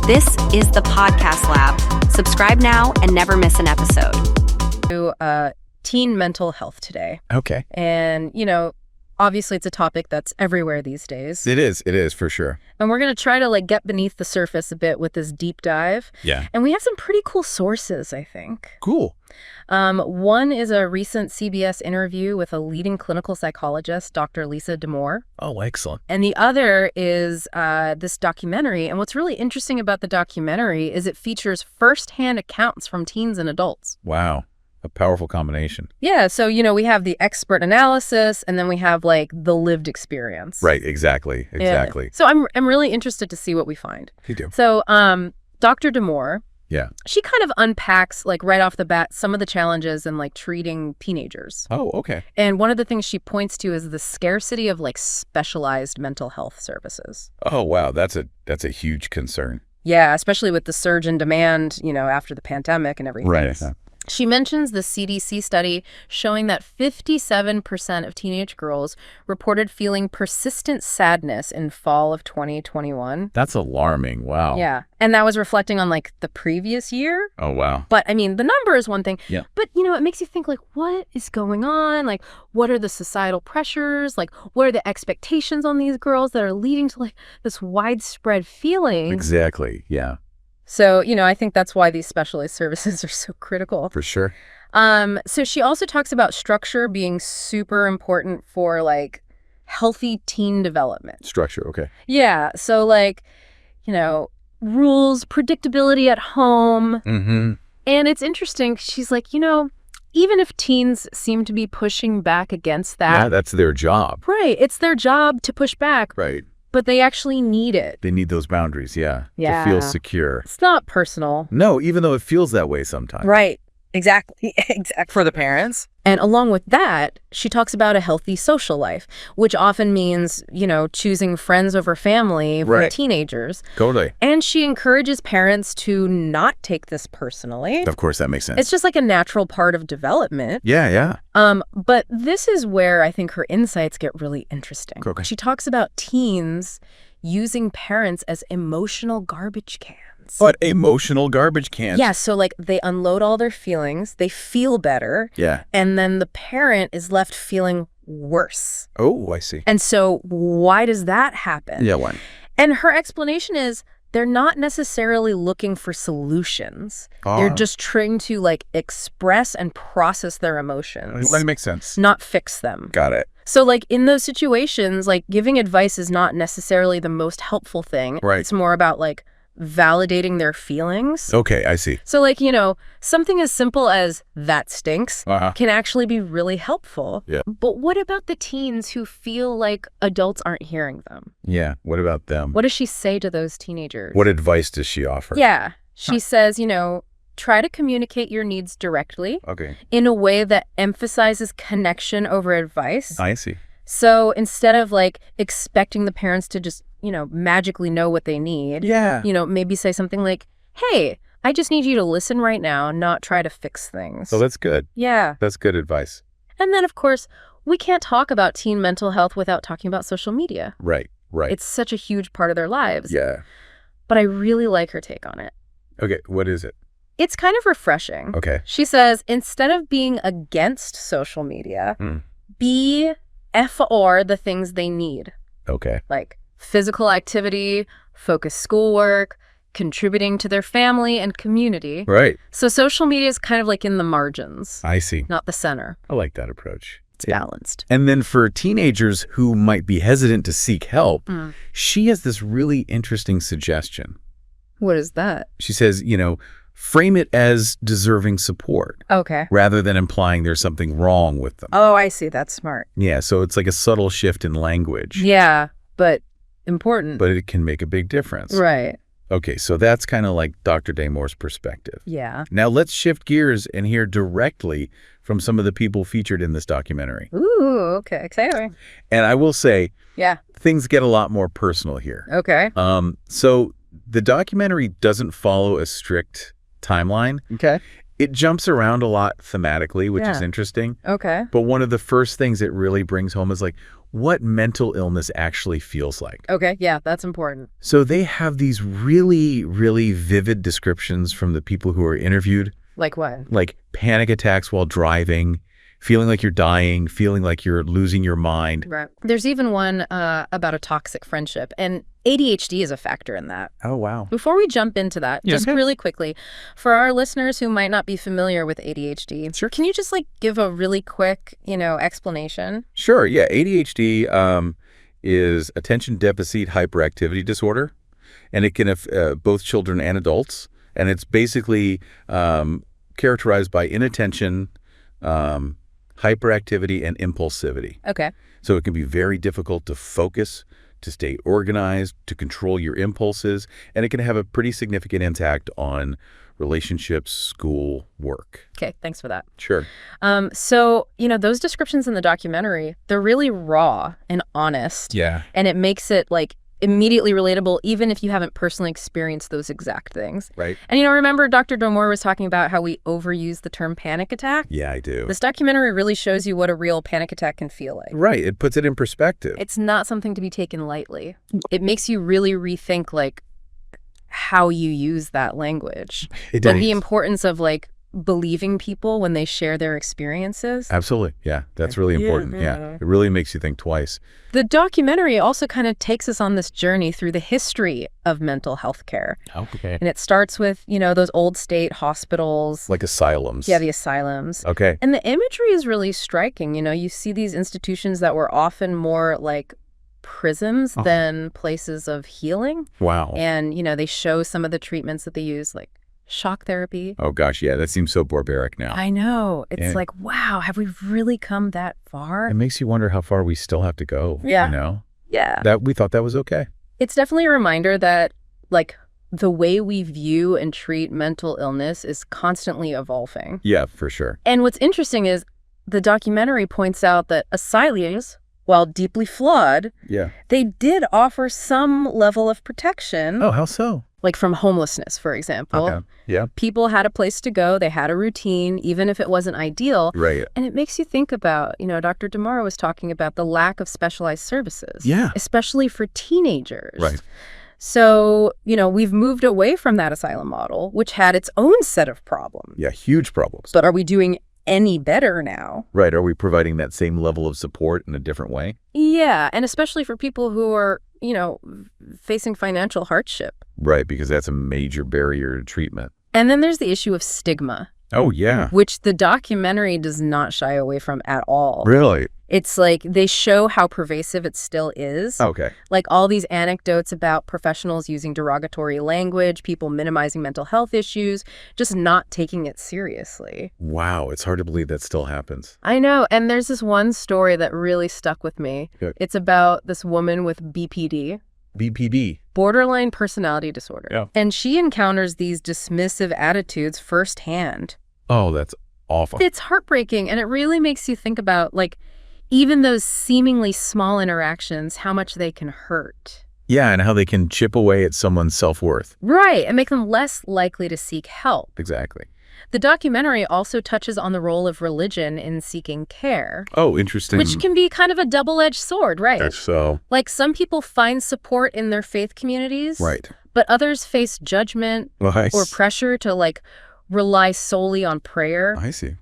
This is the Podcast Lab. Subscribe now and never miss an episode. Teen mental health today. Okay. And, obviously it's a topic that's everywhere these days. It is for sure. And we're going to try to get beneath the surface a bit with this deep dive. Yeah. And we have some pretty cool sources, I think. Cool. One is a recent CBS interview with a leading clinical psychologist, Dr. Lisa D'Amour. Oh, excellent. And the other is this documentary. And what's really interesting about the documentary is it features firsthand accounts from teens and adults. Wow. A powerful combination. Yeah. So, we have the expert analysis and then we have the lived experience. Right. Exactly. Yeah. So I'm really interested to see what we find. You do. So Dr. D'Amour, yeah, she kind of unpacks right off the bat some of the challenges in treating teenagers. Oh, okay. And one of the things she points to is the scarcity of specialized mental health services. Oh, wow. That's a huge concern. Yeah, especially with the surge in demand, after the pandemic and everything. Right. She mentions the CDC study showing that 57% of teenage girls reported feeling persistent sadness in fall of 2021. That's alarming. Wow. Yeah. And that was reflecting on the previous year. Oh, wow. But I mean, the number is one thing. Yeah. But, it makes you think what is going on? What are the societal pressures? What are the expectations on these girls that are leading to this widespread feeling? Exactly. Yeah. So, I think that's why these specialized services are so critical. For sure. So she also talks about structure being super important for healthy teen development. Structure. Okay. Yeah. So rules, predictability at home. Mm-hmm. And it's interesting. She's even if teens seem to be pushing back against that. Yeah, that's their job. Right. It's their job to push back. Right. But they actually need it. They need those boundaries, yeah. Yeah. To feel secure. It's not personal. No, even though it feels that way sometimes. Right. Exactly. For the parents. And along with that, she talks about a healthy social life, which often means, choosing friends over family for Right. teenagers. Totally. And she encourages parents to not take this personally. Of course, that makes sense. It's just a natural part of development. Yeah. But this is where I think her insights get really interesting. Okay. She talks about teens using parents as emotional garbage cans. But emotional garbage cans. Yeah, so they unload all their feelings, they feel better, Yeah. and then the parent is left feeling worse. Oh, I see. And so why does that happen? Yeah, why? And her explanation is they're not necessarily looking for solutions. They're just trying to express and process their emotions. That makes sense. Not fix them. Got it. So in those situations, giving advice is not necessarily the most helpful thing. Right. It's more about validating their feelings. Okay, I see. So something as simple as that stinks Uh-huh. can actually be really helpful. Yeah. But what about the teens who feel like adults aren't hearing them? Yeah, what about them? What does she say to those teenagers? What advice does she offer? Yeah. She says, try to communicate your needs directly Okay, in a way that emphasizes connection over advice. I see. So instead of expecting the parents to just, magically know what they need, Yeah. maybe say something like, hey, I just need you to listen right now, not try to fix things. So that's good. Yeah. That's good advice. And then, of course, we can't talk about teen mental health without talking about social media. Right. It's such a huge part of their lives. Yeah. But I really like her take on it. Okay, what is it? It's kind of refreshing. Okay. She says, instead of being against social media, be for the things they need. Okay. Physical activity, focused schoolwork, contributing to their family and community. Right. So social media is kind of in the margins, I see. not the center. I like that approach. It's balanced. And then for teenagers who might be hesitant to seek help, she has this really interesting suggestion. What is that? She says, frame it as deserving support Okay. rather than implying there's something wrong with them. Oh, I see. That's smart. Yeah, so it's a subtle shift in language. Yeah, but important. But it can make a big difference. Right. Okay, so that's kind of Dr. D'Amour's perspective. Yeah. Now let's shift gears and hear directly from some of the people featured in this documentary. Ooh, okay. Exciting. And I will say, Yeah. things get a lot more personal here. Okay. So the documentary doesn't follow a strict timeline. Okay. It jumps around a lot thematically, which is interesting. Okay. But one of the first things it really brings home is like what mental illness actually feels like. Okay, yeah, that's important. So they have these really, really vivid descriptions from the people who are interviewed. Like what? Like panic attacks while driving, feeling like you're dying, feeling like you're losing your mind. Right. There's even one about a toxic friendship, and ADHD is a factor in that. Oh, wow. Before we jump into that, just really quickly, for our listeners who might not be familiar with ADHD, Sure. Can you just like give a really quick, explanation? Sure. Yeah. ADHD is attention deficit hyperactivity disorder, and it can affect both children and adults. And it's basically characterized by inattention, hyperactivity, and impulsivity. Okay. So it can be very difficult to focus, to stay organized, to control your impulses, and it can have a pretty significant impact on relationships, school, work. Okay, thanks for that. Sure. So, those descriptions in the documentary, they're really raw and honest. Yeah. And it makes it like immediately relatable, even if you haven't personally experienced those exact things. Right. And, remember Dr. Domore was talking about how we overuse the term panic attack? Yeah, I do. This documentary really shows you what a real panic attack can feel like. Right. It puts it in perspective. It's not something to be taken lightly. It makes you really rethink, like, how you use that language. It does. And the importance of, like, believing people when they share their experiences. Absolutely. Yeah, that's really important. Yeah. It really makes you think twice. The documentary also kind of takes us on this journey through the history of mental health care. Okay. And it starts with, those old state hospitals. Like asylums. Yeah, the asylums. Okay. And the imagery is really striking. You see these institutions that were often more like prisons than places of healing. Wow. And, they show some of the treatments that they use, like shock therapy. Oh, gosh. Yeah, that seems so barbaric now. I know. It's like, wow, have we really come that far? It makes you wonder how far we still have to go. Yeah. Yeah. That we thought that was okay. It's definitely a reminder that, like, the way we view and treat mental illness is constantly evolving. Yeah, for sure. And what's interesting is the documentary points out that asylums, while deeply flawed, they did offer some level of protection. Oh, how so? Like from homelessness, for example. Okay. Yeah. People had a place to go. They had a routine, even if it wasn't ideal. Right. And it makes you think about, Dr. Damara was talking about the lack of specialized services. Yeah. Especially for teenagers. Right. So, we've moved away from that asylum model, which had its own set of problems. Yeah, huge problems. But are we doing any better now? Right. Are we providing that same level of support in a different way? Yeah. And especially for people who are, facing financial hardship. Right, because that's a major barrier to treatment. And then there's the issue of stigma. Oh, yeah. Which the documentary does not shy away from at all. Really? It's like they show how pervasive it still is. Okay. Like all these anecdotes about professionals using derogatory language, people minimizing mental health issues, just not taking it seriously. Wow, it's hard to believe that still happens. I know. And there's this one story that really stuck with me. Good. It's about this woman with BPD. BPD. Borderline personality disorder. Yeah. And she encounters these dismissive attitudes firsthand. Oh, that's awful. It's heartbreaking. And it really makes you think about, like, even those seemingly small interactions, how much they can hurt. Yeah, and how they can chip away at someone's self-worth. Right, and make them less likely to seek help. Exactly. The documentary also touches on the role of religion in seeking care. Oh, interesting. Which can be kind of a double-edged sword, right? That's so. Like some people find support in their faith communities. Right. But others face judgment or pressure to, like, rely solely on prayer. I see.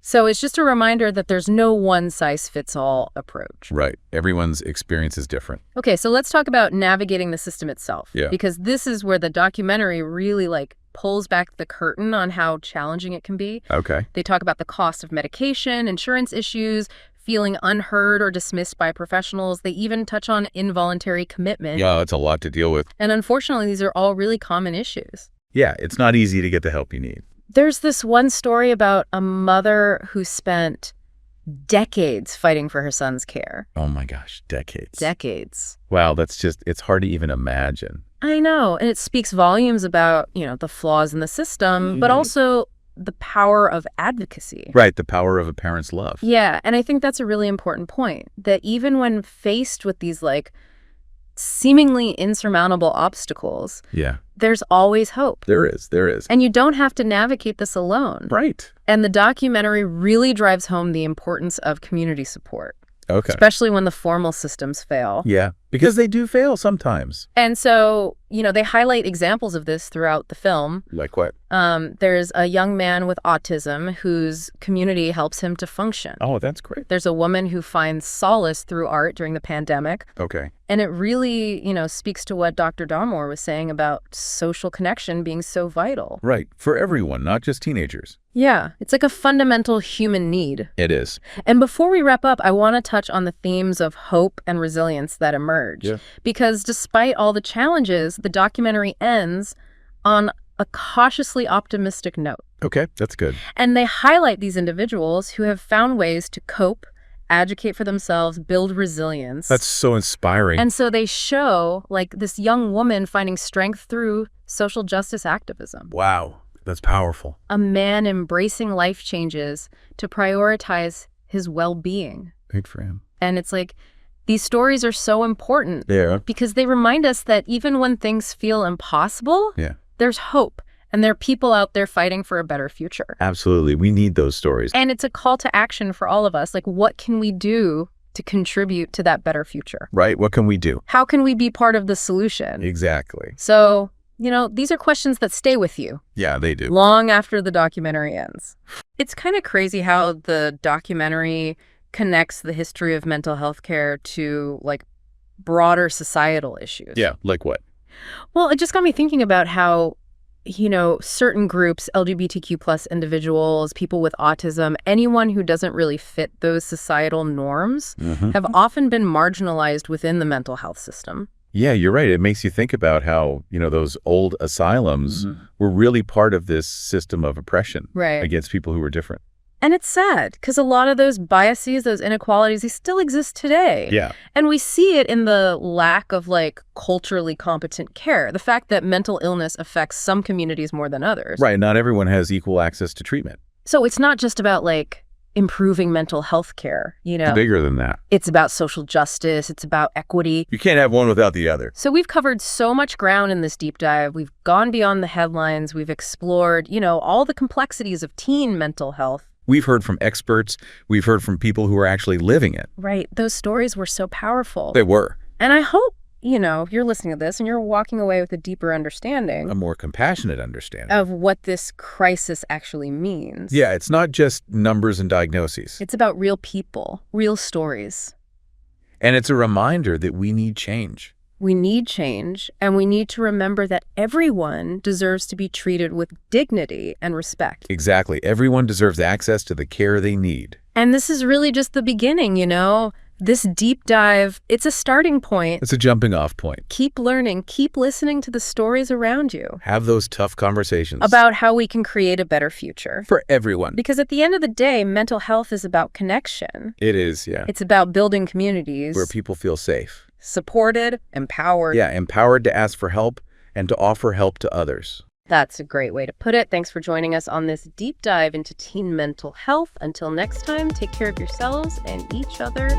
So it's just a reminder that there's no one-size-fits-all approach. Right. Everyone's experience is different. Okay, so let's talk about navigating the system itself. Yeah. Because this is where the documentary really, like, pulls back the curtain on how challenging it can be. Okay. They talk about the cost of medication, insurance issues, feeling unheard or dismissed by professionals. They even touch on involuntary commitment. Yeah, it's a lot to deal with. And unfortunately, these are all really common issues. Yeah, it's not easy to get the help you need. There's this one story about a mother who spent decades fighting for her son's care. Oh my gosh, decades. Decades. Wow, it's hard to even imagine. I know. And it speaks volumes about, the flaws in the system, but also the power of advocacy. Right, the power of a parent's love. Yeah, and I think that's a really important point, that even when faced with these, like, seemingly insurmountable obstacles, Yeah. there's always hope. There is. And you don't have to navigate this alone. Right. And the documentary really drives home the importance of community support, Okay. especially when the formal systems fail. Yeah. Because they do fail sometimes. And so, they highlight examples of this throughout the film. Like what? There's a young man with autism whose community helps him to function. Oh, that's great. There's a woman who finds solace through art during the pandemic. Okay. And it really, speaks to what Dr. Darmore was saying about social connection being so vital. Right. For everyone, not just teenagers. Yeah, it's like a fundamental human need. It is. And before we wrap up, I want to touch on the themes of hope and resilience that emerge. Yeah. Because despite all the challenges, the documentary ends on a cautiously optimistic note. Okay, that's good. And they highlight these individuals who have found ways to cope, advocate for themselves, build resilience. That's so inspiring. And so they show, like, this young woman finding strength through social justice activism. Wow, that's powerful. A man embracing life changes to prioritize his well-being. Good for him. And it's like, these stories are so important Yeah. because they remind us that even when things feel impossible, Yeah. there's hope. And there are people out there fighting for a better future. Absolutely. We need those stories. And it's a call to action for all of us. Like, what can we do to contribute to that better future? Right? What can we do? How can we be part of the solution? Exactly. So, these are questions that stay with you Yeah, they do. long after the documentary ends. It's kind of crazy how the documentary connects the history of mental health care to, like, broader societal issues. Yeah, like what? Well, it just got me thinking about how, certain groups, LGBTQ plus individuals, people with autism, anyone who doesn't really fit those societal norms have often been marginalized within the mental health system. Yeah, you're right. It makes you think about how, those old asylums were really part of this system of oppression Right. against people who were different. And it's sad because a lot of those biases, those inequalities, they still exist today. Yeah. And we see it in the lack of, like, culturally competent care. The fact that mental illness affects some communities more than others. Right. Not everyone has equal access to treatment. So it's not just about, like, improving mental health care, It's bigger than that. It's about social justice. It's about equity. You can't have one without the other. So we've covered so much ground in this deep dive. We've gone beyond the headlines. We've explored, all the complexities of teen mental health. We've heard from experts. We've heard from people who are actually living it. Right. Those stories were so powerful. They were. And I hope, you're listening to this and you're walking away with a deeper understanding A more compassionate understanding. of what this crisis actually means. Yeah, it's not just numbers and diagnoses. It's about real people, real stories. And it's a reminder that we need change. We need change, and we need to remember that everyone deserves to be treated with dignity and respect. Exactly. Everyone deserves access to the care they need. And this is really just the beginning, This deep dive, it's a starting point. It's a jumping off point. Keep learning, keep listening to the stories around you Have those tough conversations. about how we can create a better future. For everyone. Because at the end of the day, mental health is about connection. It is, yeah. It's about building communities. Where people feel safe. Supported, empowered. Yeah, empowered to ask for help and to offer help to others. That's a great way to put it. Thanks for joining us on this deep dive into teen mental health. Until next time, take care of yourselves and each other.